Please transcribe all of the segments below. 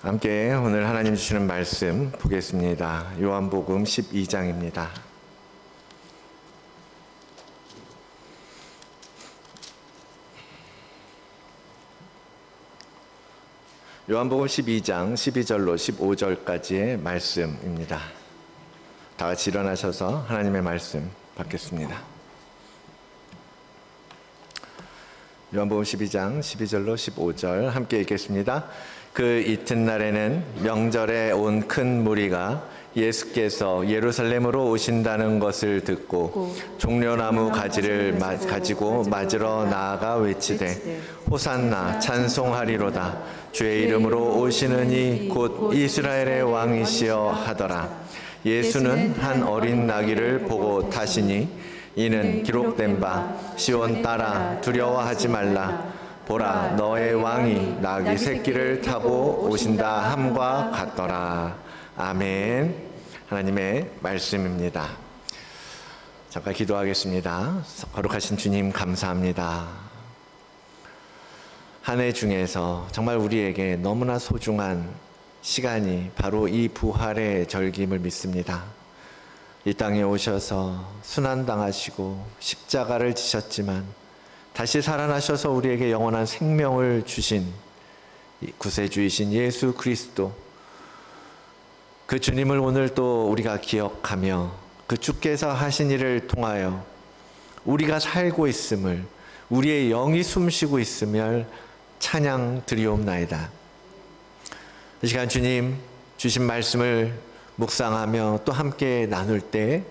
함께 오늘 하나님 주시는 말씀 보겠습니다. 요한복음 12장입니다. 요한복음 12장 12절로 15절까지의 말씀입니다. 다 같이 일어나셔서 하나님의 말씀 받겠습니다. 요한복음 12장 12절로 15절 함께 읽겠습니다. 그 이튿날에는 명절에 온 큰 무리가 예수께서 예루살렘으로 오신다는 것을 듣고 종려나무 가지를 가지고 맞으러 나아가 외치되 호산나 찬송하리로다 주의 이름으로 오시는 이 곧 이스라엘의 왕이시여 하더라. 예수는 한 어린 나귀를 보고 타시니 이는 기록된 바 시온 딸아 두려워하지 말라 보라 너의 왕이 나귀 새끼를 타고 오신다 함과 같더라. 아멘. 하나님의 말씀입니다. 잠깐 기도하겠습니다. 거룩하신 주님 감사합니다. 한 해 중에서 정말 우리에게 너무나 소중한 시간이 바로 이 부활의 절기임을 믿습니다. 이 땅에 오셔서 순환당하시고 십자가를 지셨지만 다시 살아나셔서 우리에게 영원한 생명을 주신 구세주이신 예수 그리스도, 그 주님을 오늘 또 우리가 기억하며 그 주께서 하신 일을 통하여 우리가 살고 있음을, 우리의 영이 숨쉬고 있음을 찬양 드리옵나이다. 이 시간 주님 주신 말씀을 묵상하며 또 함께 나눌 때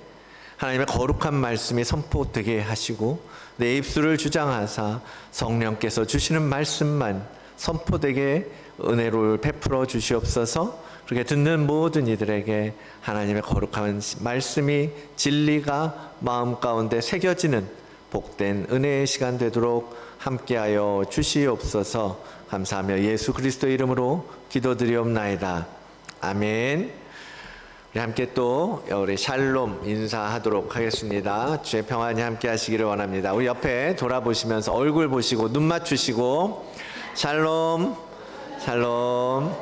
하나님의 거룩한 말씀이 선포되게 하시고 내 입술을 주장하사 성령께서 주시는 말씀만 선포되게 은혜를 베풀어 주시옵소서. 그렇게 듣는 모든 이들에게 하나님의 거룩한 말씀이 진리가 마음 가운데 새겨지는 복된 은혜의 시간 되도록 함께하여 주시옵소서. 감사하며 예수 그리스도의 이름으로 기도드리옵나이다. 아멘. 우리 함께 또 우리 샬롬 인사하도록 하겠습니다. 주의 평안이 함께 하시기를 원합니다. 우리 옆에 돌아보시면서 얼굴 보시고 눈 맞추시고 샬롬 샬롬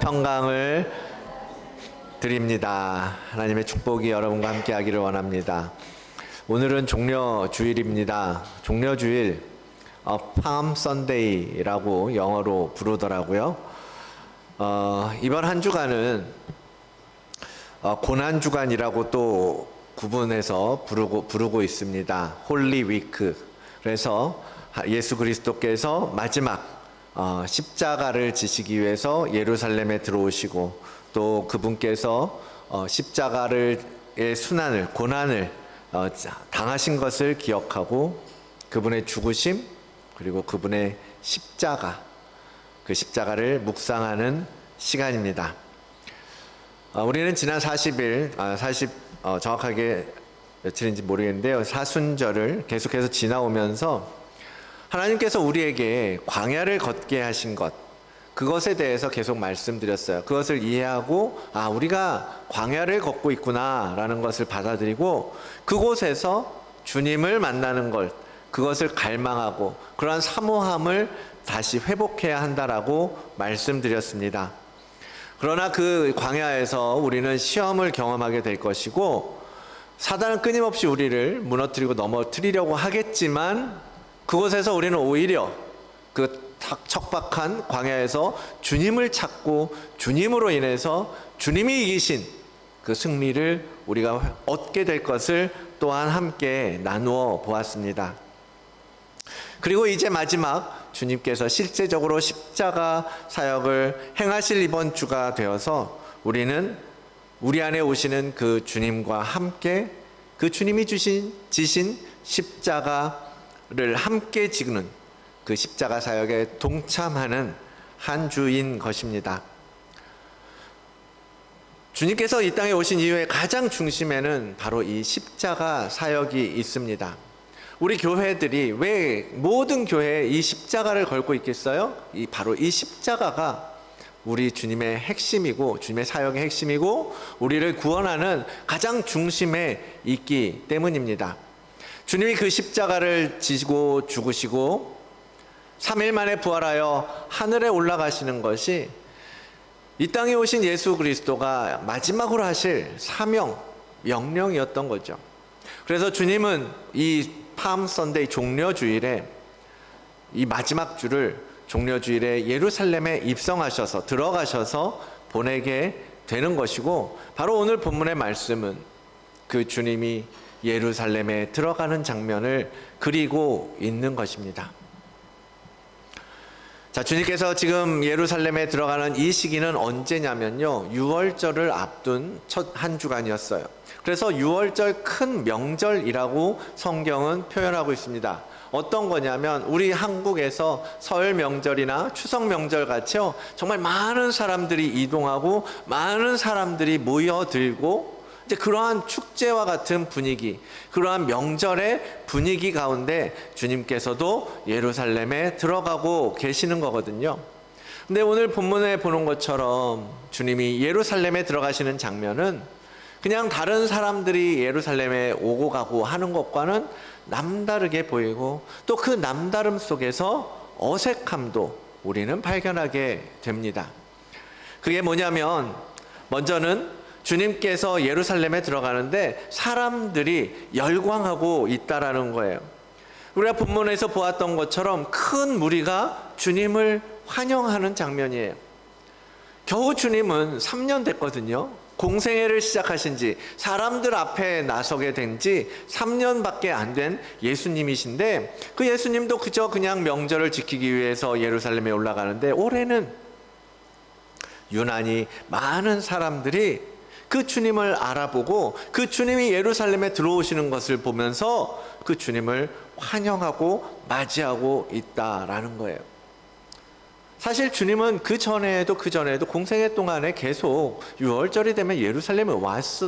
평강을 드립니다. 하나님의 축복이 여러분과 함께 하기를 원합니다. 오늘은 종려주일입니다. 종려주일 팜 선데이라고 영어로 부르더라고요. 이번 한 주간은 고난주간이라고 또 구분해서 부르고 있습니다. 홀리 위크. 그래서 예수 그리스도께서 마지막 십자가를 지시기 위해서 예루살렘에 들어오시고 또 그분께서 십자가의 순환을, 고난을 당하신 것을 기억하고 그분의 죽으심 그리고 그분의 십자가, 그 십자가를 묵상하는 시간입니다. 우리는 지난 40일, 정확하게 며칠인지 모르겠는데요. 사순절을 계속해서 지나오면서 하나님께서 우리에게 광야를 걷게 하신 것, 그것에 대해서 계속 말씀드렸어요. 그것을 이해하고 우리가 광야를 걷고 있구나라는 것을 받아들이고 그곳에서 주님을 만나는 것, 그것을 갈망하고 그러한 사모함을 다시 회복해야 한다라고 말씀드렸습니다. 그러나 그 광야에서 우리는 시험을 경험하게 될 것이고 사단은 끊임없이 우리를 무너뜨리고 넘어뜨리려고 하겠지만 그곳에서 우리는 오히려 그 척박한 광야에서 주님을 찾고 주님으로 인해서 주님이 이기신 그 승리를 우리가 얻게 될 것을 또한 함께 나누어 보았습니다. 그리고 이제 마지막 주님께서 실제적으로 십자가 사역을 행하실 이번 주가 되어서 우리는 우리 안에 오시는 그 주님과 함께 그 주님이 지신 십자가를 함께 지는 그 십자가 사역에 동참하는 한 주인 것입니다. 주님께서 이 땅에 오신 이후에 가장 중심에는 바로 이 십자가 사역이 있습니다. 우리 교회들이 왜 모든 교회에 이 십자가를 걸고 있겠어요? 바로 이 십자가가 우리 주님의 핵심이고 주님의 사역의 핵심이고 우리를 구원하는 가장 중심에 있기 때문입니다. 주님이 그 십자가를 지고 죽으시고 3일 만에 부활하여 하늘에 올라가시는 것이 이 땅에 오신 예수 그리스도가 마지막으로 하실 사명, 명령이었던 거죠. 그래서 주님은 이 팜 선데이 종려주일에, 이 마지막 주를 종려주일에 예루살렘에 입성하셔서 들어가셔서 보내게 되는 것이고, 바로 오늘 본문의 말씀은 그 주님이 예루살렘에 들어가는 장면을 그리고 있는 것입니다. 자, 주님께서 지금 예루살렘에 들어가는 이 시기는 언제냐면요, 유월절을 앞둔 첫 한 주간이었어요. 그래서 유월절 큰 명절이라고 성경은 표현하고 있습니다. 어떤 거냐면 우리 한국에서 설 명절이나 추석 명절 같이요, 정말 많은 사람들이 이동하고 많은 사람들이 모여들고, 이제 그러한 축제와 같은 분위기, 그러한 명절의 분위기 가운데 주님께서도 예루살렘에 들어가고 계시는 거거든요. 근데 오늘 본문에 보는 것처럼 주님이 예루살렘에 들어가시는 장면은 그냥 다른 사람들이 예루살렘에 오고 가고 하는 것과는 남다르게 보이고, 또 그 남다름 속에서 어색함도 우리는 발견하게 됩니다. 그게 뭐냐면, 먼저는 주님께서 예루살렘에 들어가는데 사람들이 열광하고 있다라는 거예요. 우리가 본문에서 보았던 것처럼 큰 무리가 주님을 환영하는 장면이에요. 겨우 주님은 3년 됐거든요. 공생애를 시작하신 지, 사람들 앞에 나서게 된 지 3년밖에 안 된 예수님이신데, 그 예수님도 그저 그냥 명절을 지키기 위해서 예루살렘에 올라가는데, 올해는 유난히 많은 사람들이 그 주님을 알아보고 그 주님이 예루살렘에 들어오시는 것을 보면서 그 주님을 환영하고 맞이하고 있다라는 거예요. 사실 주님은 그 전에도 공생애 동안에 계속 유월절이 되면 예루살렘에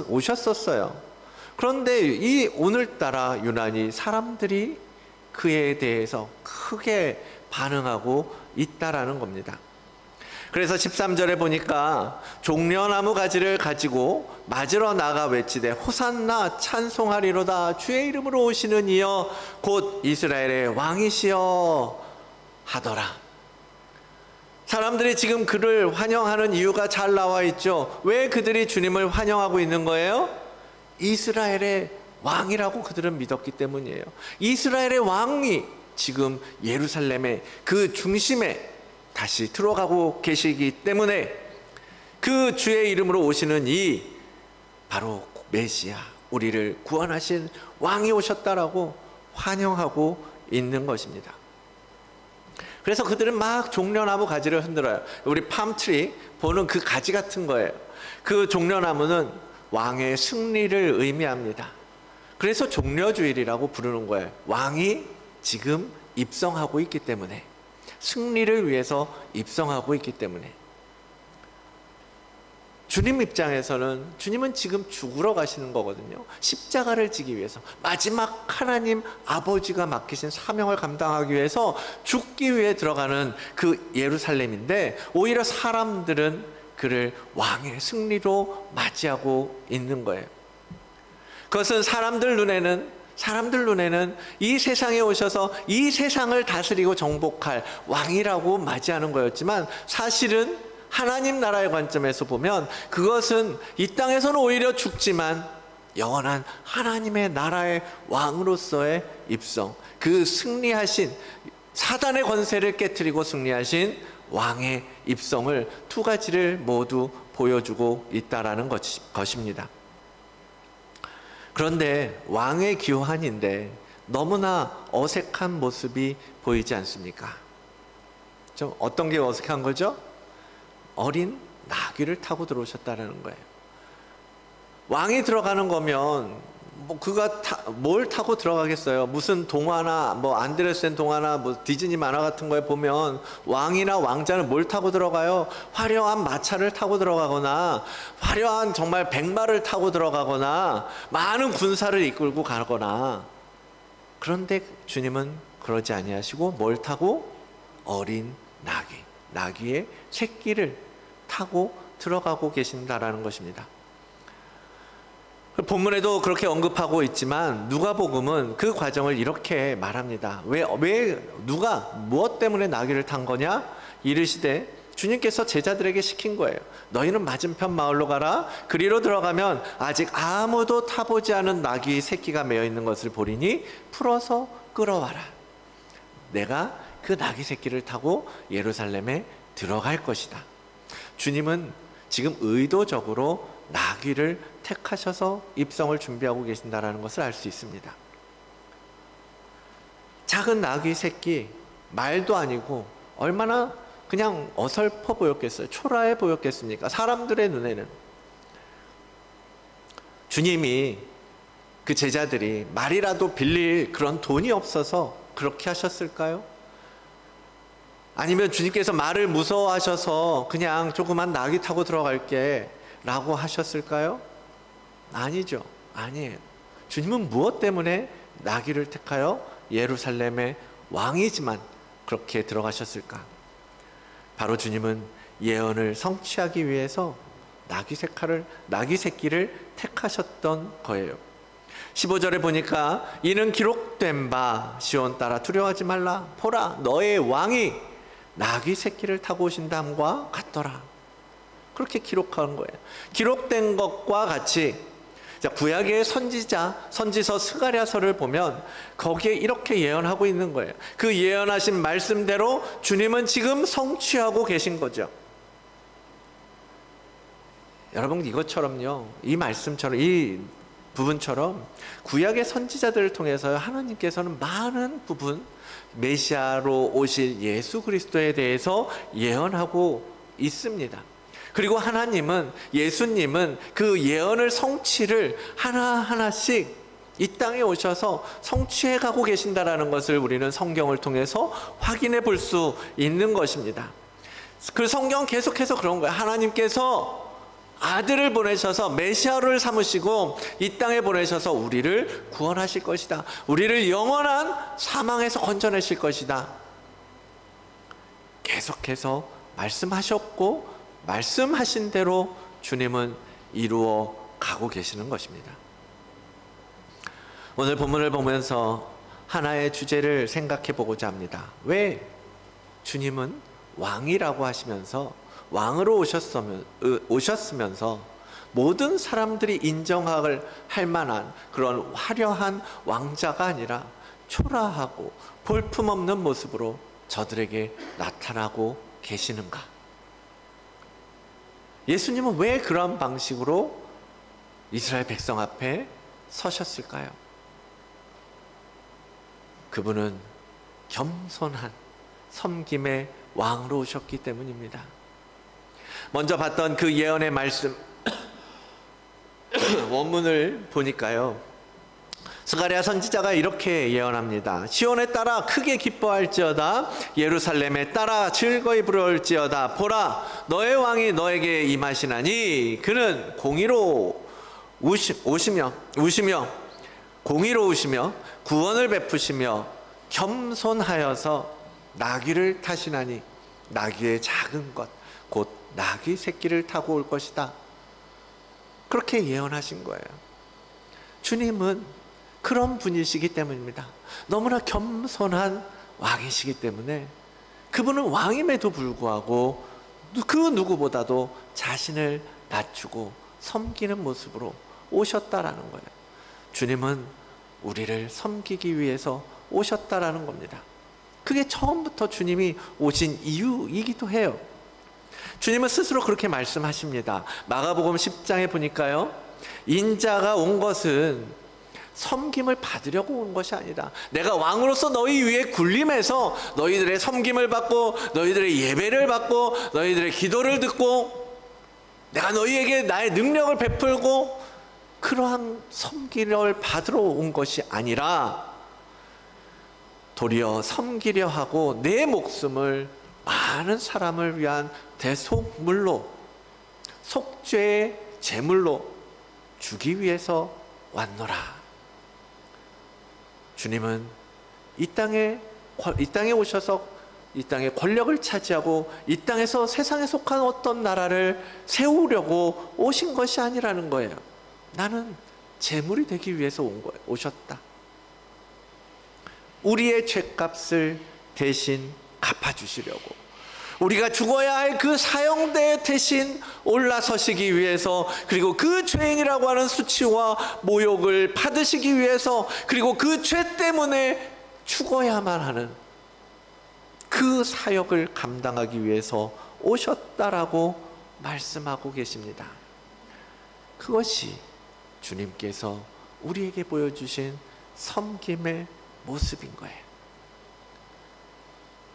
오셨었어요. 그런데 이 오늘따라 유난히 사람들이 그에 대해서 크게 반응하고 있다라는 겁니다. 그래서 13절에 보니까 종려나무 가지를 가지고 맞으러 나가 외치되 호산나 찬송하리로다, 주의 이름으로 오시는 이여 곧 이스라엘의 왕이시여 하더라. 사람들이 지금 그를 환영하는 이유가 잘 나와 있죠. 왜 그들이 주님을 환영하고 있는 거예요? 이스라엘의 왕이라고 그들은 믿었기 때문이에요. 이스라엘의 왕이 지금 예루살렘의 그 중심에 다시 들어가고 계시기 때문에 그 주의 이름으로 오시는 이 바로 메시아, 우리를 구원하신 왕이 오셨다라고 환영하고 있는 것입니다. 그래서 그들은 막 종려나무 가지를 흔들어요. 우리 팜트리 보는 그 가지 같은 거예요. 그 종려나무는 왕의 승리를 의미합니다. 그래서 종려주일이라고 부르는 거예요. 왕이 지금 입성하고 있기 때문에, 승리를 위해서 입성하고 있기 때문에. 주님 입장에서는 주님은 지금 죽으러 가시는 거거든요. 십자가를 지기 위해서, 마지막 하나님 아버지가 맡기신 사명을 감당하기 위해서 죽기 위해 들어가는 그 예루살렘인데, 오히려 사람들은 그를 왕의 승리로 맞이하고 있는 거예요. 그것은 사람들 눈에는 이 세상에 오셔서 이 세상을 다스리고 정복할 왕이라고 맞이하는 거였지만, 사실은 하나님 나라의 관점에서 보면 그것은 이 땅에서는 오히려 죽지만 영원한 하나님의 나라의 왕으로서의 입성, 그 승리하신, 사단의 권세를 깨트리고 승리하신 왕의 입성을, 두 가지를 모두 보여주고 있다라는 것입니다. 그런데 왕의 기환인데 너무나 어색한 모습이 보이지 않습니까? 좀 어떤 게 어색한 거죠? 어린 나귀를 타고 들어오셨다는 거예요. 왕이 들어가는 거면 뭐 그가 뭘 타고 들어가겠어요? 무슨 동화나 뭐 안데르센 동화나 뭐 디즈니 만화 같은 거에 보면 왕이나 왕자는 뭘 타고 들어가요? 화려한 마차를 타고 들어가거나, 화려한 정말 백마를 타고 들어가거나, 많은 군사를 이끌고 가거나. 그런데 주님은 그러지 아니하시고 뭘 타고? 어린 나귀의 새끼를 타고 들어가고 계신다라는 것입니다. 본문에도 그렇게 언급하고 있지만 누가복음은 그 과정을 이렇게 말합니다. 왜 누가 무엇 때문에 나귀를 탄 거냐? 이르시되 주님께서 제자들에게 시킨 거예요. 너희는 맞은편 마을로 가라. 그리로 들어가면 아직 아무도 타보지 않은 나귀 새끼가 매어 있는 것을 보리니 풀어서 끌어와라. 내가 그 나귀 새끼를 타고 예루살렘에 들어갈 것이다. 주님은 지금 의도적으로 나귀를 택하셔서 입성을 준비하고 계신다는 것을 알 수 있습니다. 작은 나귀 새끼, 말도 아니고 얼마나 그냥 어설퍼 보였겠어요. 초라해 보였겠습니까? 사람들의 눈에는. 주님이 그 제자들이 말이라도 빌릴 그런 돈이 없어서 그렇게 하셨을까요? 아니면 주님께서 말을 무서워하셔서 그냥 조그만 나귀 타고 들어갈게 라고 하셨을까요? 아니죠. 아니에요. 주님은 무엇 때문에 나귀를 택하여 예루살렘의 왕이지만 그렇게 들어가셨을까? 바로 주님은 예언을 성취하기 위해서 나귀 새끼를 택하셨던 거예요. 15절에 보니까 이는 기록된 바 시온 따라 두려워하지 말라. 보라 너의 왕이 나귀 새끼를 타고 오신다함과 같더라. 그렇게 기록한 거예요. 기록된 것과 같이 구약의 선지서 스가랴서를 보면 거기에 이렇게 예언하고 있는 거예요. 그 예언하신 말씀대로 주님은 지금 성취하고 계신 거죠. 여러분 이것처럼요, 이 말씀처럼, 이 부분처럼 구약의 선지자들을 통해서 하나님께서는 많은 부분 메시아로 오실 예수 그리스도에 대해서 예언하고 있습니다. 그리고 하나님은, 예수님은 그 예언을 성취를 하나하나씩 이 땅에 오셔서 성취해 가고 계신다라는 것을 우리는 성경을 통해서 확인해 볼 수 있는 것입니다. 그 성경 계속해서 그런 거예요. 하나님께서 아들을 보내셔서 메시아를 삼으시고 이 땅에 보내셔서 우리를 구원하실 것이다. 우리를 영원한 사망에서 건져내실 것이다. 계속해서 말씀하셨고 말씀하신 대로 주님은 이루어 가고 계시는 것입니다. 오늘 본문을 보면서 하나의 주제를 생각해 보고자 합니다. 왜 주님은 왕이라고 하시면서 왕으로 오셨으면서 모든 사람들이 인정할 만한 그런 화려한 왕자가 아니라 초라하고 볼품없는 모습으로 저들에게 나타나고 계시는가? 예수님은 왜 그런 방식으로 이스라엘 백성 앞에 서셨을까요? 그분은 겸손한 섬김의 왕으로 오셨기 때문입니다. 먼저 봤던 그 예언의 말씀 원문을 보니까요, 스가랴 선지자가 이렇게 예언합니다. 시온에 따라 크게 기뻐할지어다. 예루살렘에 따라 즐거이 부를지어다. 보라 너의 왕이 너에게 임하시나니 그는 공의로 우시며 공의로우시며 구원을 베푸시며 겸손하여서 나귀를 타시나니 나귀의 작은 것 곧 나귀 새끼를 타고 올 것이다. 그렇게 예언하신 거예요. 주님은 그런 분이시기 때문입니다. 너무나 겸손한 왕이시기 때문에 그분은 왕임에도 불구하고 그 누구보다도 자신을 낮추고 섬기는 모습으로 오셨다라는 거예요. 주님은 우리를 섬기기 위해서 오셨다라는 겁니다. 그게 처음부터 주님이 오신 이유이기도 해요. 주님은 스스로 그렇게 말씀하십니다. 마가복음 10장에 보니까요, 인자가 온 것은 섬김을 받으려고 온 것이 아니다. 내가 왕으로서 너희 위에 군림해서 너희들의 섬김을 받고 너희들의 예배를 받고 너희들의 기도를 듣고 내가 너희에게 나의 능력을 베풀고 그러한 섬기를 받으러 온 것이 아니라 도리어 섬기려 하고 내 목숨을 많은 사람을 위한 대속물로, 속죄의 제물로 주기 위해서 왔노라. 주님은 이 땅에 오셔서 이 땅의 권력을 차지하고 이 땅에서 세상에 속한 어떤 나라를 세우려고 오신 것이 아니라는 거예요. 나는 제물이 되기 위해서 오셨다. 우리의 죄값을 대신 갚아주시려고, 우리가 죽어야 할 그 사형대 대신 올라서시기 위해서, 그리고 그 죄인이라고 하는 수치와 모욕을 받으시기 위해서, 그리고 그 죄 때문에 죽어야만 하는 그 사역을 감당하기 위해서 오셨다라고 말씀하고 계십니다. 그것이 주님께서 우리에게 보여주신 섬김의 모습인 거예요.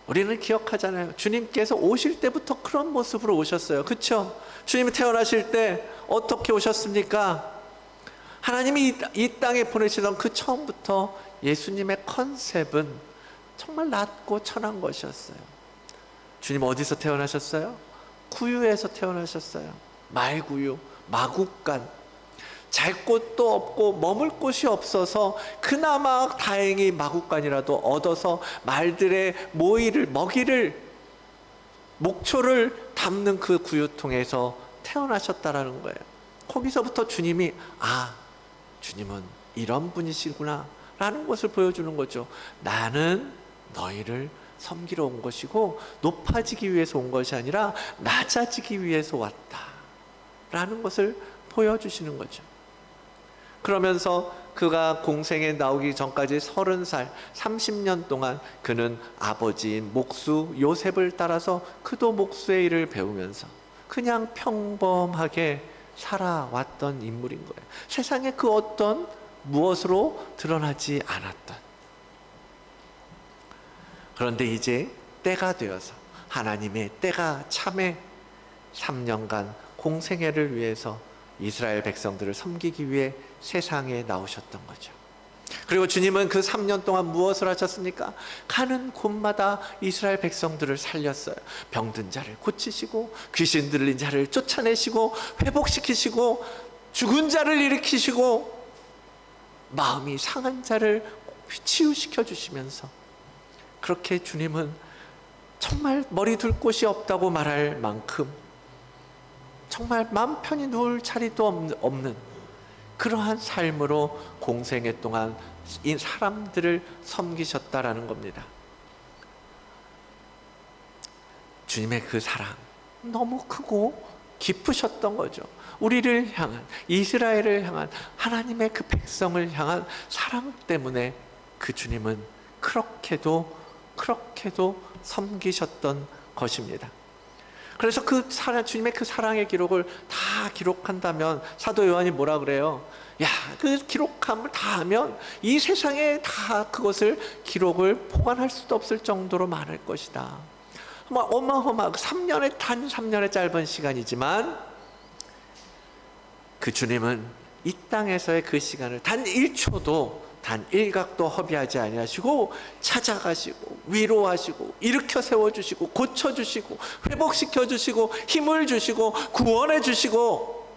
우리는 기억하잖아요. 주님께서 오실 때부터 그런 모습으로 오셨어요. 그렇죠? 주님이 태어나실 때 어떻게 오셨습니까? 하나님이 이 땅에 보내시던 그 처음부터 예수님의 컨셉은 정말 낮고 천한 것이었어요. 주님 어디서 태어나셨어요? 구유에서 태어나셨어요. 말구유, 마국간. 잘 곳도 없고 머물 곳이 없어서 그나마 다행히 마국간이라도 얻어서 말들의 먹이를, 목초를 담는 그 구유통에서 태어나셨다라는 거예요. 거기서부터 주님이 주님은 이런 분이시구나 라는 것을 보여주는 거죠. 나는 너희를 섬기러 온 것이고 높아지기 위해서 온 것이 아니라 낮아지기 위해서 왔다 라는 것을 보여주시는 거죠. 그러면서 그가 공생에 나오기 전까지 30살, 30년 동안 그는 아버지인 목수 요셉을 따라서 그도 목수의 일을 배우면서 그냥 평범하게 살아왔던 인물인 거예요. 세상에 그 어떤 무엇으로 드러나지 않았던. 그런데 이제 때가 되어서, 하나님의 때가 참에 3년간 공생애를 위해서 이스라엘 백성들을 섬기기 위해 세상에 나오셨던 거죠. 그리고 주님은 그 3년 동안 무엇을 하셨습니까? 가는 곳마다 이스라엘 백성들을 살렸어요. 병든 자를 고치시고, 귀신 들린 자를 쫓아내시고, 회복시키시고, 죽은 자를 일으키시고, 마음이 상한 자를 치유시켜 주시면서, 그렇게 주님은 정말 머리 둘 곳이 없다고 말할 만큼 정말 마음 편히 누울 자리도 없는 그러한 삶으로 공생애 동안 이 사람들을 섬기셨다라는 겁니다. 주님의 그 사랑 너무 크고 깊으셨던 거죠. 우리를 향한, 이스라엘을 향한, 하나님의 그 백성을 향한 사랑 때문에 그 주님은 그렇게도 섬기셨던 것입니다. 그래서 그 주님의 그 사랑의 기록을 다 기록한다면, 사도 요한이 뭐라 그래요? 그 기록함을 다 하면 이 세상에 다 그것을 기록을 보관할 수도 없을 정도로 많을 것이다. 어마어마하고 3년의 짧은 시간이지만 그 주님은 이 땅에서의 그 시간을 단 1초도, 단 일각도 허비하지 아니하시고 찾아가시고 위로하시고 일으켜 세워주시고 고쳐주시고 회복시켜주시고 힘을 주시고 구원해 주시고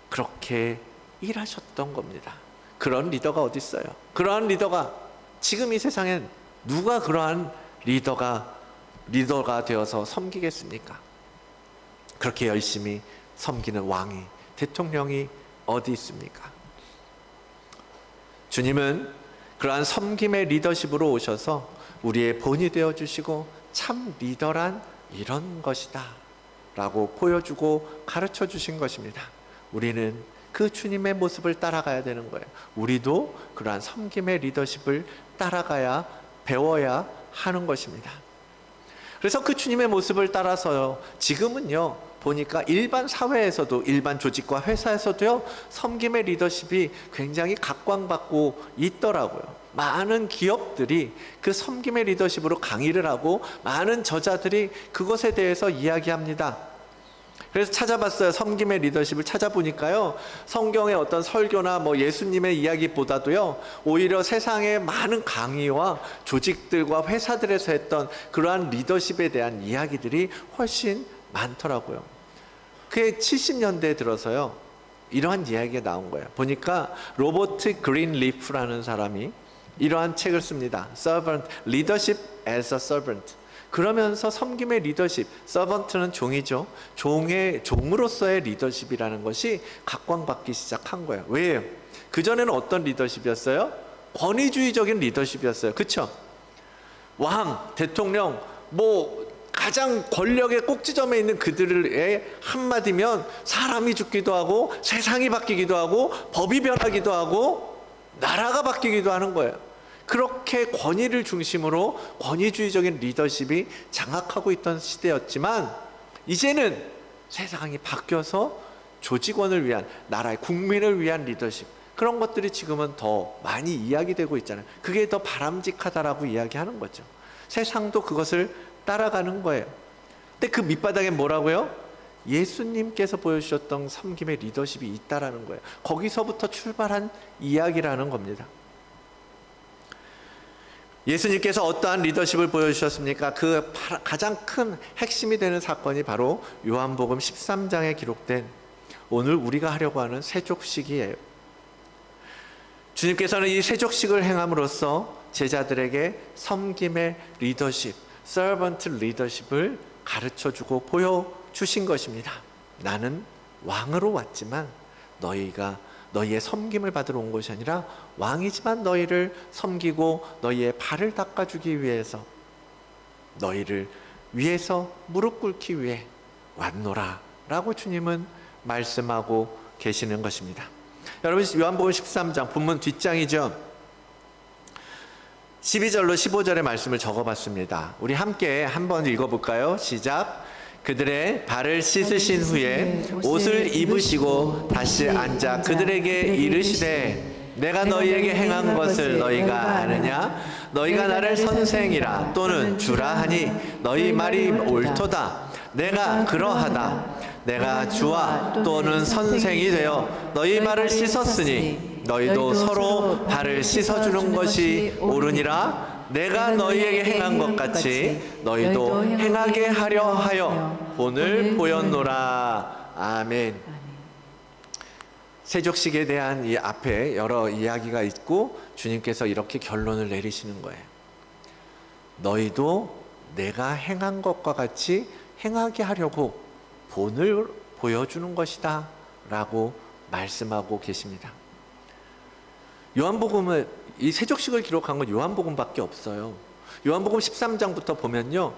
그렇게 일하셨던 겁니다. 그런 리더가 어디 있어요? 그러한 리더가 지금 이 세상엔 누가 그러한 리더가 되어서 섬기겠습니까? 그렇게 열심히 섬기는 왕이, 대통령이 어디 있습니까? 주님은 그러한 섬김의 리더십으로 오셔서 우리의 본이 되어주시고 참 리더란 이런 것이다 라고 보여주고 가르쳐 주신 것입니다. 우리는 그 주님의 모습을 따라가야 되는 거예요. 우리도 그러한 섬김의 리더십을 따라가야, 배워야 하는 것입니다. 그래서 그 주님의 모습을 따라서요, 지금은요 보니까 일반 사회에서도, 일반 조직과 회사에서도요 섬김의 리더십이 굉장히 각광받고 있더라고요. 많은 기업들이 그 섬김의 리더십으로 강의를 하고 많은 저자들이 그것에 대해서 이야기합니다. 그래서 찾아봤어요. 섬김의 리더십을 찾아보니까요, 성경의 어떤 설교나 예수님의 이야기보다도요 오히려 세상의 많은 강의와 조직들과 회사들에서 했던 그러한 리더십에 대한 이야기들이 훨씬 많더라고요. 그게 70년대에 들어서요 이러한 이야기가 나온 거예요. 보니까 로버트 그린리프라는 사람이 이러한 책을 씁니다. Servant, Leadership as a Servant. 그러면서 섬김의 리더십, 서번트는 종이죠. 종으로서의 리더십이라는 것이 각광받기 시작한 거예요. 왜요? 그전에는 어떤 리더십이었어요? 권위주의적인 리더십이었어요. 그렇죠? 왕, 대통령, 가장 권력의 꼭지점에 있는 그들의 한마디면 사람이 죽기도 하고 세상이 바뀌기도 하고 법이 변하기도 하고 나라가 바뀌기도 하는 거예요. 그렇게 권위를 중심으로 권위주의적인 리더십이 장악하고 있던 시대였지만 이제는 세상이 바뀌어서 조직원을 위한, 나라의 국민을 위한 리더십, 그런 것들이 지금은 더 많이 이야기되고 있잖아요. 그게 더 바람직하다라고 이야기하는 거죠. 세상도 그것을 따라가는 거예요. 근데 그 밑바닥에 뭐라고요? 예수님께서 보여주셨던 섬김의 리더십이 있다라는 거예요. 거기서부터 출발한 이야기라는 겁니다. 예수님께서 어떠한 리더십을 보여주셨습니까? 그 가장 큰 핵심이 되는 사건이 바로 요한복음 13장에 기록된 오늘 우리가 하려고 하는 세족식이에요. 주님께서는 이 세족식을 행함으로써 제자들에게 섬김의 리더십, 서번트 리더십을 가르쳐주고 보여주신 것입니다. 나는 왕으로 왔지만 너희가 너희의 섬김을 받으러 온 것이 아니라 왕이지만 너희를 섬기고 너희의 발을 닦아주기 위해서, 너희를 위해서 무릎 꿇기 위해 왔노라 라고 주님은 말씀하고 계시는 것입니다. 여러분, 요한복음 13장 본문 뒷장이죠. 12절로 15절의 말씀을 적어봤습니다. 우리 함께 한번 읽어볼까요? 시작. 그들의 발을 씻으신 후에 옷을 입으시고 다시 앉아 그들에게 이르시되 내가 너희에게 행한 것을 너희가 아느냐? 너희가 나를 선생이라 또는 주라 하니 너희 말이 옳도다. 내가 그러하다. 내가 주와 또는 선생이 되어 너희 발을 씻었으니 너희도 서로 발을 씻어주는 것이 옳으니라. 내가 너희에게 행한 것 같이 너희도 행하게 하려 하여 본을 보였노라. 아멘. 세족식에 대한 이 앞에 여러 이야기가 있고 주님께서 이렇게 결론을 내리시는 거예요. 너희도 내가 행한 것과 같이 행하게 하려고 본을 보여주는 것이다 라고 말씀하고 계십니다. 요한복음은 이 세족식을 기록한 건 요한복음밖에 없어요. 요한복음 13장부터 보면요,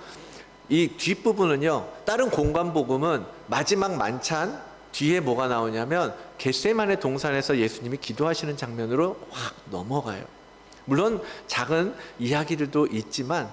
이 뒷부분은요, 다른 공관복음은 마지막 만찬 뒤에 뭐가 나오냐면 겟세마네 동산에서 예수님이 기도하시는 장면으로 확 넘어가요. 물론 작은 이야기들도 있지만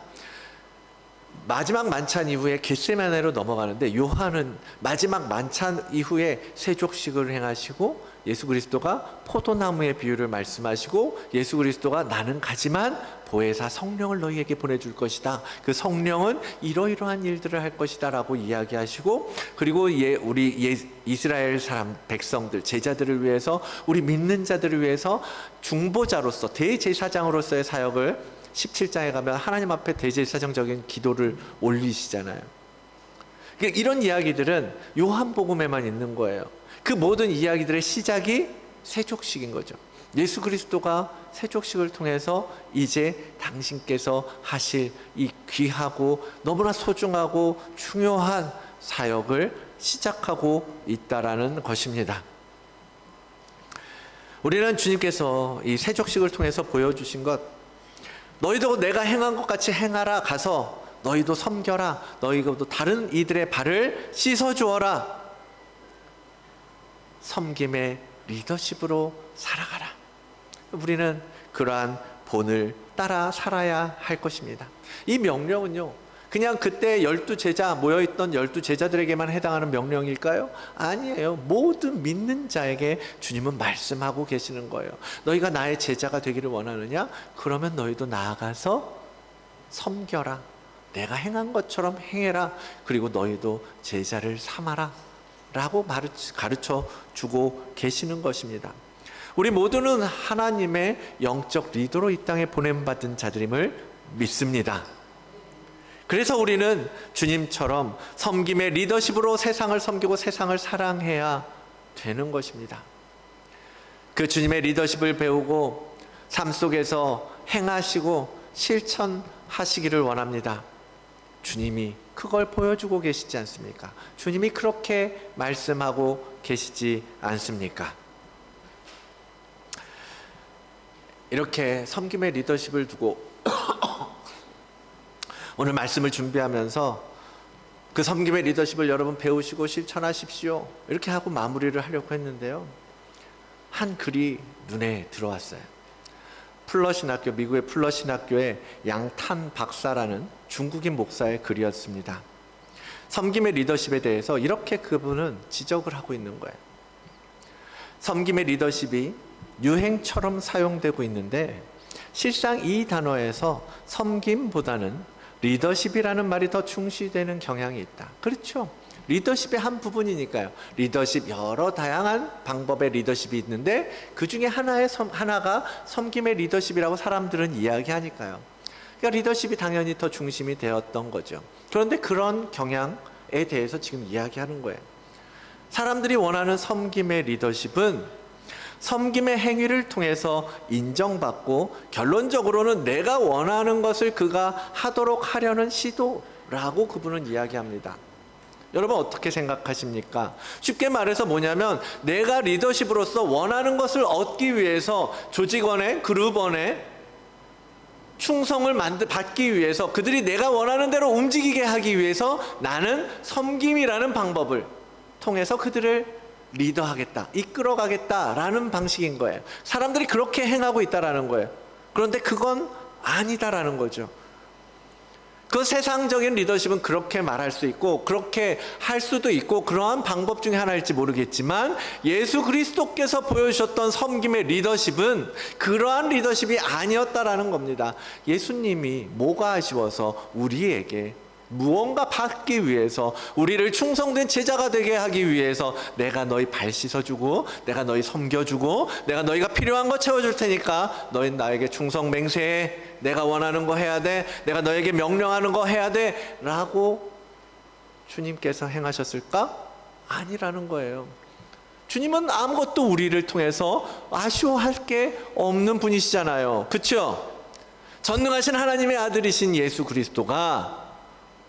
마지막 만찬 이후에 겟세마네로 넘어가는데, 요한은 마지막 만찬 이후에 세족식을 행하시고 예수 그리스도가 포도나무의 비유를 말씀하시고 예수 그리스도가 나는 가지만 보혜사 성령을 너희에게 보내줄 것이다. 그 성령은 이러이러한 일들을 할 것이다 라고 이야기하시고, 그리고 우리 이스라엘 사람 백성들 제자들을 위해서, 우리 믿는 자들을 위해서 중보자로서 대제사장으로서의 사역을 17장에 가면 하나님 앞에 대제사장적인 기도를 올리시잖아요. 이런 이야기들은 요한복음에만 있는 거예요. 그 모든 이야기들의 시작이 세족식인 거죠. 예수 그리스도가 세족식을 통해서 이제 당신께서 하실 이 귀하고 너무나 소중하고 중요한 사역을 시작하고 있다라는 것입니다. 우리는 주님께서 이 세족식을 통해서 보여주신 것, 너희도 내가 행한 것 같이 행하라. 가서 너희도 섬겨라. 너희도 다른 이들의 발을 씻어주어라. 섬김의 리더십으로 살아가라. 우리는 그러한 본을 따라 살아야 할 것입니다. 이 명령은요, 그냥 그때 12제자 모여있던 12제자들에게만 해당하는 명령일까요? 아니에요. 모든 믿는 자에게 주님은 말씀하고 계시는 거예요. 너희가 나의 제자가 되기를 원하느냐? 그러면 너희도 나아가서 섬겨라. 내가 행한 것처럼 행해라. 그리고 너희도 제자를 삼아라 라고 가르쳐 주고 계시는 것입니다. 우리 모두는 하나님의 영적 리더로 이 땅에 보냄받은 자들임을 믿습니다. 그래서 우리는 주님처럼 섬김의 리더십으로 세상을 섬기고 세상을 사랑해야 되는 것입니다. 그 주님의 리더십을 배우고 삶 속에서 행하시고 실천하시기를 원합니다. 주님이 그걸 보여주고 계시지 않습니까? 주님이 그렇게 말씀하고 계시지 않습니까? 이렇게 섬김의 리더십을 두고 오늘 말씀을 준비하면서 그 섬김의 리더십을 여러분 배우시고 실천하십시오. 이렇게 하고 마무리를 하려고 했는데요. 한 글이 눈에 들어왔어요. 플러신학교, 미국의 플러신학교의 양탄 박사라는 중국인 목사의 글이었습니다. 섬김의 리더십에 대해서 이렇게 그분은 지적을 하고 있는 거예요. 섬김의 리더십이 유행처럼 사용되고 있는데 실상 이 단어에서 섬김보다는 리더십이라는 말이 더 충실되는 경향이 있다. 그렇죠. 리더십의 한 부분이니까요. 리더십, 여러 다양한 방법의 리더십이 있는데 그 중에 하나가 섬김의 리더십이라고 사람들은 이야기하니까요. 그러니까 리더십이 당연히 더 중심이 되었던 거죠. 그런데 그런 경향에 대해서 지금 이야기하는 거예요. 사람들이 원하는 섬김의 리더십은 섬김의 행위를 통해서 인정받고 결론적으로는 내가 원하는 것을 그가 하도록 하려는 시도라고 그분은 이야기합니다. 여러분 어떻게 생각하십니까? 쉽게 말해서 뭐냐면 내가 리더십으로서 원하는 것을 얻기 위해서 조직원의 그룹원의 충성을 받기 위해서 그들이 내가 원하는 대로 움직이게 하기 위해서 나는 섬김이라는 방법을 통해서 그들을 리더하겠다, 이끌어가겠다라는 방식인 거예요. 사람들이 그렇게 행하고 있다라는 거예요. 그런데 그건 아니다라는 거죠. 그 세상적인 리더십은 그렇게 말할 수 있고 그렇게 할 수도 있고 그러한 방법 중에 하나일지 모르겠지만 예수 그리스도께서 보여주셨던 섬김의 리더십은 그러한 리더십이 아니었다라는 겁니다. 예수님이 뭐가 아쉬워서 우리에게 무언가 받기 위해서 우리를 충성된 제자가 되게 하기 위해서 내가 너희 발 씻어주고 내가 너희 섬겨주고 내가 너희가 필요한 거 채워줄 테니까 너희는 나에게 충성 맹세해, 내가 원하는 거 해야 돼, 내가 너에게 명령하는 거 해야 돼 라고 주님께서 행하셨을까? 아니라는 거예요. 주님은 아무것도 우리를 통해서 아쉬워할 게 없는 분이시잖아요. 그렇죠? 전능하신 하나님의 아들이신 예수 그리스도가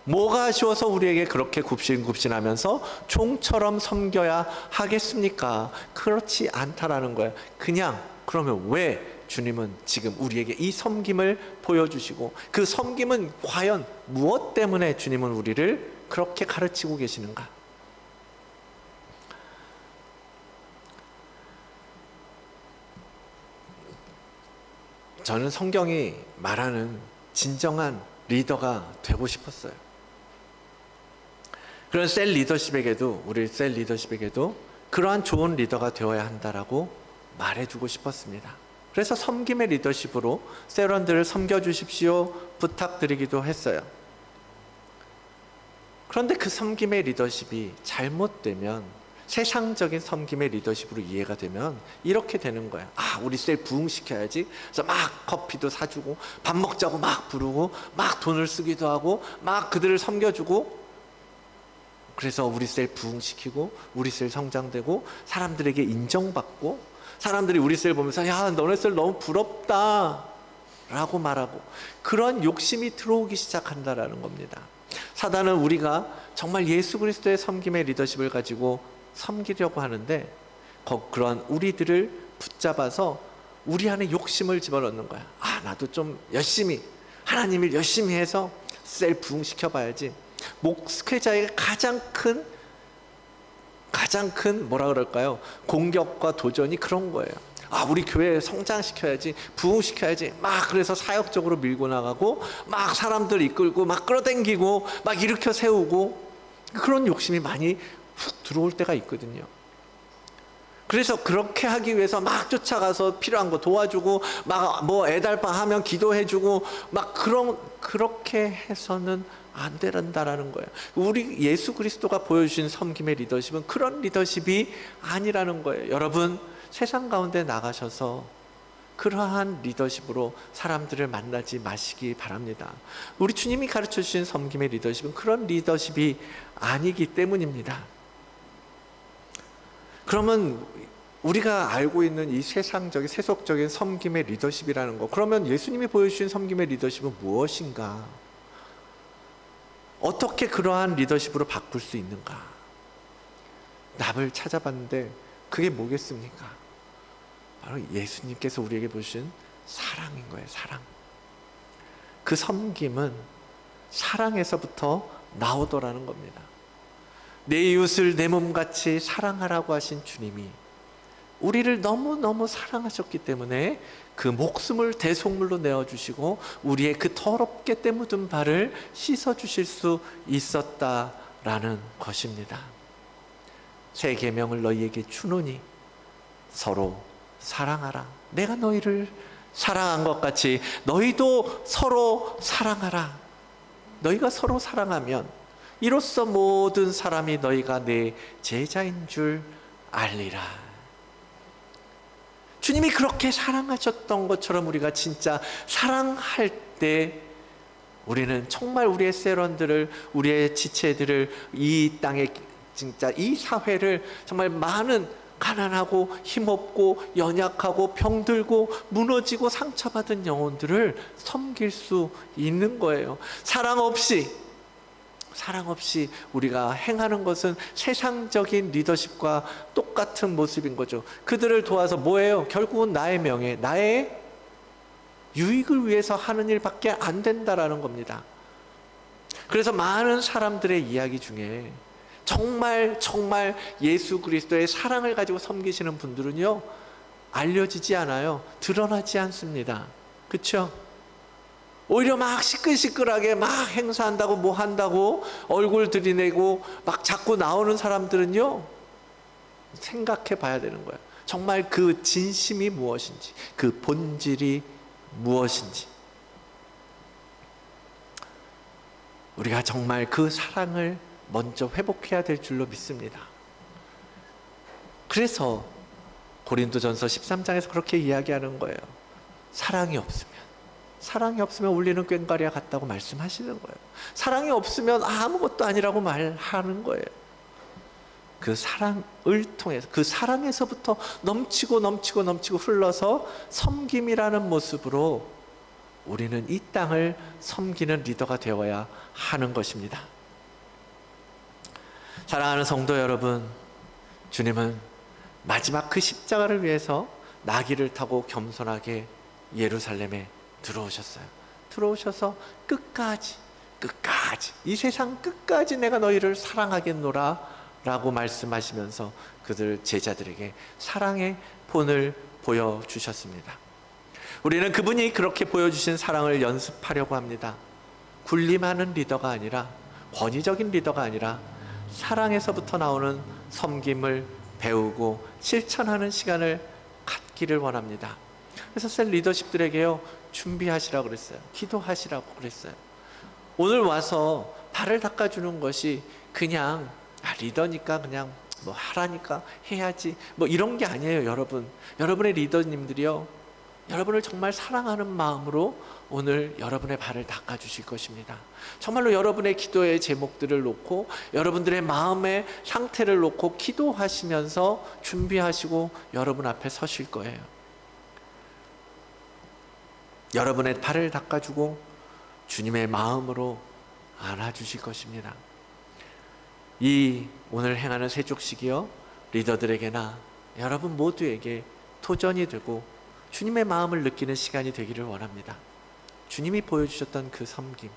뭐가 아쉬워서 우리에게 그렇게 굽신굽신하면서 종처럼 섬겨야 하겠습니까? 그렇지 않다라는 거예요. 그냥 그러면 왜 주님은 지금 우리에게 이 섬김을 보여주시고 그 섬김은 과연 무엇 때문에 주님은 우리를 그렇게 가르치고 계시는가? 저는 성경이 말하는 진정한 리더가 되고 싶었어요. 그런 셀 리더십에게도 우리 셀 리더십에게도 그러한 좋은 리더가 되어야 한다라고 말해주고 싶었습니다. 그래서 섬김의 리더십으로 셀원들을 섬겨주십시오 부탁드리기도 했어요. 그런데 그 섬김의 리더십이 잘못되면 세상적인 섬김의 리더십으로 이해가 되면 이렇게 되는 거야. 아, 우리 셀 부흥시켜야지. 그래서 막 커피도 사주고 밥 먹자고 막 부르고 막 돈을 쓰기도 하고 막 그들을 섬겨주고 그래서 우리 셀 부흥시키고 우리 셀 성장되고 사람들에게 인정받고 사람들이 우리 셀 보면서 야, 너네 셀 너무 부럽다 라고 말하고 그런 욕심이 들어오기 시작한다라는 겁니다. 사단은 우리가 정말 예수 그리스도의 섬김의 리더십을 가지고 섬기려고 하는데 그런 우리들을 붙잡아서 우리 안에 욕심을 집어넣는 거야. 아, 나도 좀 열심히 하나님 일 열심히 해서 셀 부흥시켜봐야지. 목회자의 가장 큰 뭐라 그럴까요? 공격과 도전이 그런 거예요. 아, 우리 교회 성장시켜야지, 부흥시켜야지. 막 그래서 사역적으로 밀고 나가고 막 사람들 이끌고 막 끌어당기고 막 일으켜 세우고 그런 욕심이 많이 훅 들어올 때가 있거든요. 그래서 그렇게 하기 위해서 막 쫓아가서 필요한 거 도와주고 막 뭐 애달파 하면 기도해주고 막 그렇게 해서는 안 된다라는 거예요. 우리 예수 그리스도가 보여주신 섬김의 리더십은 그런 리더십이 아니라는 거예요. 여러분 세상 가운데 나가셔서 그러한 리더십으로 사람들을 만나지 마시기 바랍니다. 우리 주님이 가르쳐 주신 섬김의 리더십은 그런 리더십이 아니기 때문입니다. 그러면 우리가 알고 있는 이 세속적인 섬김의 리더십이라는 거, 그러면 예수님이 보여주신 섬김의 리더십은 무엇인가? 어떻게 그러한 리더십으로 바꿀 수 있는가? 답을 찾아봤는데 그게 뭐겠습니까? 바로 예수님께서 우리에게 보신 사랑인 거예요. 사랑. 그 섬김은 사랑에서부터 나오더라는 겁니다. 내 이웃을 내 몸같이 사랑하라고 하신 주님이 우리를 너무너무 사랑하셨기 때문에 그 목숨을 대속물로 내어주시고 우리의 그 더럽게 때 묻은 발을 씻어주실 수 있었다라는 것입니다. 새 계명을 너희에게 주노니 서로 사랑하라. 내가 너희를 사랑한 것 같이 너희도 서로 사랑하라. 너희가 서로 사랑하면 이로써 모든 사람이 너희가 내 제자인 줄 알리라. 주님이 그렇게 사랑하셨던 것처럼 우리가 진짜 사랑할 때 우리는 정말 우리의 세런들을, 우리의 지체들을, 이 땅에 진짜 이 사회를 정말 많은 가난하고 힘없고 연약하고 병들고 무너지고 상처받은 영혼들을 섬길 수 있는 거예요. 사랑 없이 우리가 행하는 것은 세상적인 리더십과 똑같은 모습인 거죠. 그들을 도와서 뭐예요? 결국은 나의 명예, 나의 유익을 위해서 하는 일밖에 안 된다라는 겁니다. 그래서 많은 사람들의 이야기 중에 정말 예수 그리스도의 사랑을 가지고 섬기시는 분들은요, 알려지지 않아요. 드러나지 않습니다. 그렇죠? 오히려 막 시끌시끌하게 막 행사한다고 뭐 한다고 얼굴 들이내고 막 자꾸 나오는 사람들은요, 생각해 봐야 되는 거예요. 정말 그 진심이 무엇인지, 그 본질이 무엇인지. 우리가 정말 그 사랑을 먼저 회복해야 될 줄로 믿습니다. 그래서 고린도전서 13장에서 그렇게 이야기하는 거예요. 사랑이 없으면 울리는 꽹과리와 같다고 말씀하시는 거예요. 사랑이 없으면 아무것도 아니라고 말하는 거예요. 그 사랑을 통해서, 그 사랑에서부터 넘치고 흘러서 섬김이라는 모습으로 우리는 이 땅을 섬기는 리더가 되어야 하는 것입니다. 사랑하는 성도 여러분, 주님은 마지막 그 십자가를 위해서 나귀를 타고 겸손하게 예루살렘에 들어오셔서 끝까지 이 세상 끝까지 내가 너희를 사랑하겠노라 라고 말씀하시면서 그들 제자들에게 사랑의 본을 보여주셨습니다. 우리는 그분이 그렇게 보여주신 사랑을 연습하려고 합니다. 군림하는 리더가 아니라, 권위적인 리더가 아니라 사랑에서부터 나오는 섬김을 배우고 실천하는 시간을 갖기를 원합니다. 그래서 셀 리더십들에게요, 준비하시라고 그랬어요. 기도하시라고 그랬어요. 오늘 와서 발을 닦아주는 것이 그냥 리더니까 그냥 뭐 하라니까 해야지 뭐 이런 게 아니에요. 여러분의 리더님들이요, 여러분을 정말 사랑하는 마음으로 오늘 여러분의 발을 닦아주실 것입니다. 정말로 여러분의 기도의 제목들을 놓고 여러분들의 마음의 상태를 놓고 기도하시면서 준비하시고 여러분 앞에 서실 거예요. 여러분의 발을 닦아주고 주님의 마음으로 안아주실 것입니다. 이 오늘 행하는 세족식이요, 리더들에게나 여러분 모두에게 도전이 되고 주님의 마음을 느끼는 시간이 되기를 원합니다. 주님이 보여주셨던 그 섬김,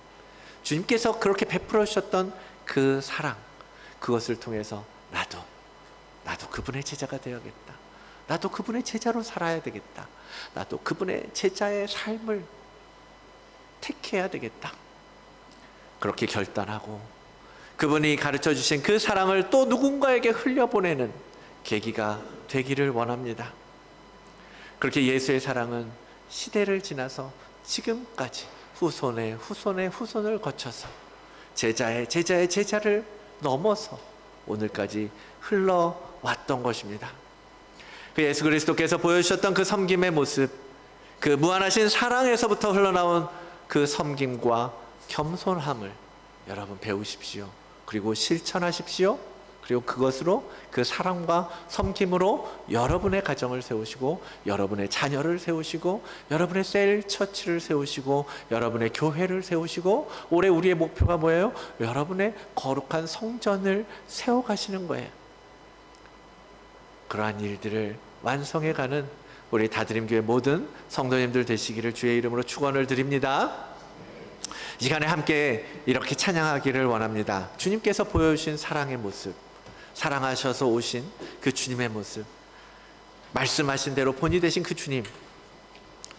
주님께서 그렇게 베풀어 주셨던 그 사랑, 그것을 통해서 나도 그분의 제자가 되어야겠다. 나도 그분의 제자로 살아야 되겠다. 나도 그분의 제자의 삶을 택해야 되겠다. 그렇게 결단하고 그분이 가르쳐 주신 그 사랑을 또 누군가에게 흘려보내는 계기가 되기를 원합니다. 그렇게 예수의 사랑은 시대를 지나서 지금까지 후손을 거쳐서 제자의 제자를 넘어서 오늘까지 흘러왔던 것입니다. 그 예수 그리스도께서 보여주셨던 그 섬김의 모습, 그 무한하신 사랑에서부터 흘러나온 그 섬김과 겸손함을 여러분 배우십시오. 그리고 실천하십시오. 그리고 그것으로, 그 사랑과 섬김으로 여러분의 가정을 세우시고 여러분의 자녀를 세우시고 여러분의 셀 처치를 세우시고 여러분의 교회를 세우시고, 올해 우리의 목표가 뭐예요? 여러분의 거룩한 성전을 세워가시는 거예요. 그러한 일들을 완성해가는 우리 다드림교회 모든 성도님들 되시기를 주의 이름으로 축원을 드립니다. 이 시간에 함께 이렇게 찬양하기를 원합니다. 주님께서 보여주신 사랑의 모습, 사랑하셔서 오신 그 주님의 모습, 말씀하신 대로 본이 되신 그 주님,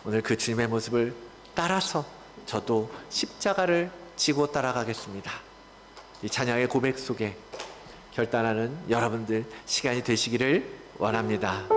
오늘 그 주님의 모습을 따라서 저도 십자가를 지고 따라가겠습니다. 이 찬양의 고백 속에 결단하는 여러분들 시간이 되시기를 원합니다.